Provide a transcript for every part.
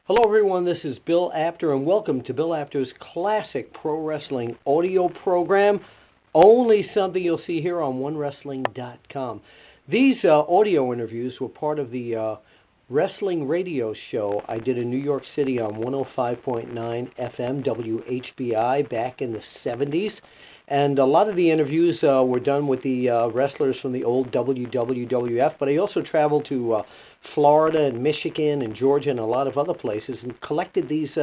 Hello everyone, this is Bill Apter and welcome to Bill Apter's classic pro wrestling audio program. Only something you'll see here on OneWrestling.com. These audio interviews were part of the wrestling radio show I did in New York City on 105.9 FM WHBI back in the 70s. And a lot of the interviews were done with the wrestlers from the old WWF, but I also traveled to Florida and Michigan and Georgia and a lot of other places and collected these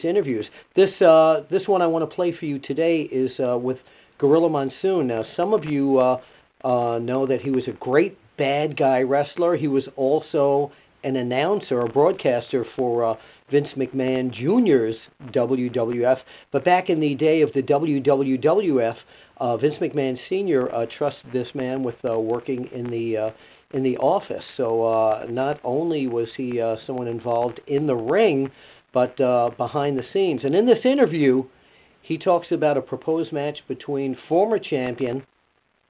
interviews. This one I want to play for you today is with Gorilla Monsoon. Now, some of you know that he was a great bad guy wrestler. He was also an announcer, a broadcaster for Vince McMahon Jr.'s WWF. But back in the day of the WWF, Vince McMahon Sr. Trusted this man with working in the office. So not only was he someone involved in the ring, but behind the scenes. And in this interview, he talks about a proposed match between former champion,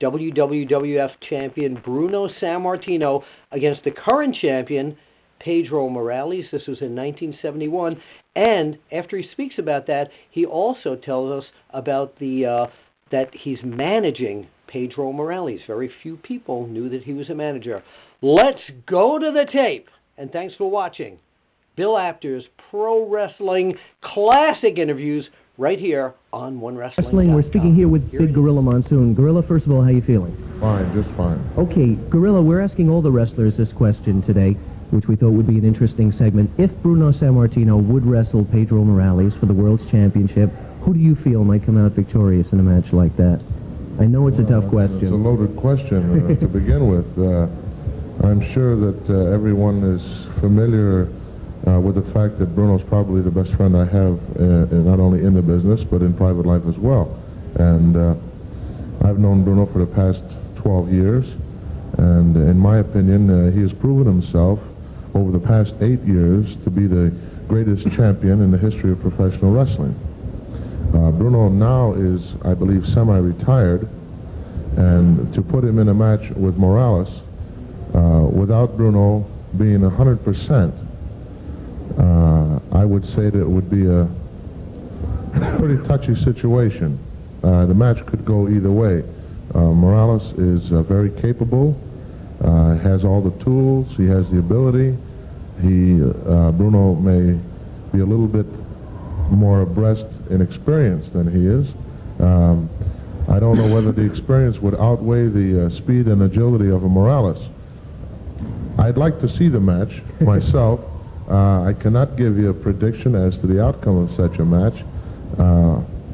WWF champion Bruno Sammartino against the current champion, Pedro Morales. This was in 1971. And after he speaks about that, he also tells us about that he's managing Pedro Morales. Very few people knew that he was a manager. Let's go to the tape. And thanks for watching Bill Apter's Pro Wrestling Classic Interviews right here on OneWrestling.com. We're speaking here with Big Gorilla Monsoon. Gorilla, first of all, how you feeling? Fine, just fine. Okay, Gorilla, we're asking all the wrestlers this question today, which we thought would be an interesting segment. If Bruno Sammartino would wrestle Pedro Morales for the World's Championship, who do you feel might come out victorious in a match like that? I know it's a tough question. It's a loaded question to begin with. I'm sure that everyone is familiar with the fact that Bruno's probably the best friend I have, not only in the business, but in private life as well. And I've known Bruno for the past 12 years, and in my opinion, he has proven himself over the past 8 years to be the greatest champion in the history of professional wrestling. Bruno now is, I believe, semi-retired, and to put him in a match with Morales, without Bruno being 100%, I would say that it would be a pretty touchy situation. The match could go either way. Morales is very capable, has all the tools, he has the ability. Bruno may be a little bit more abreast in experience than he is. I don't know whether the experience would outweigh the speed and agility of a Morales. I'd like to see the match myself. I cannot give you a prediction as to the outcome of such a match.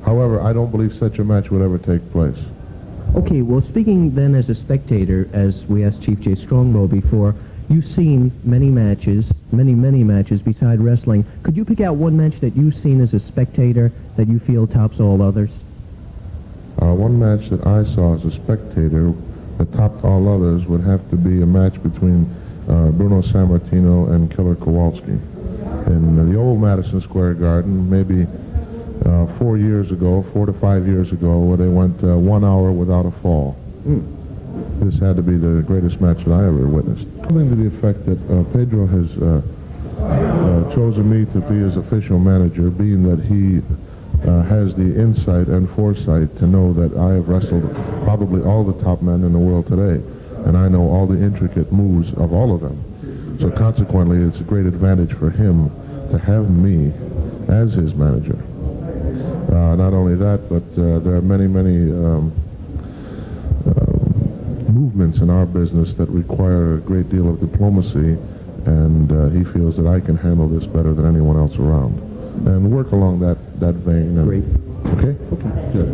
However, I don't believe such a match would ever take place. Okay, well, speaking then as a spectator, as we asked Chief Jay Strongbow before, you've seen many matches beside wrestling. Could you pick out one match that you've seen as a spectator that you feel tops all others? One match that I saw as a spectator that topped all others would have to be a match between Bruno Sammartino and Killer Kowalski in the old Madison Square Garden, maybe 4 to 5 years ago, where they went 1 hour without a fall. This had to be the greatest match that I ever witnessed. Something to the effect that Pedro has chosen me to be his official manager, being that he has the insight and foresight to know that I have wrestled probably all the top men in the world today, and I know all the intricate moves of all of them. So consequently, it's a great advantage for him to have me as his manager. Not only that, but there are many movements in our business that require a great deal of diplomacy, and he feels that I can handle this better than anyone else around. And work along that vein. Great. Okay? Okay. Good.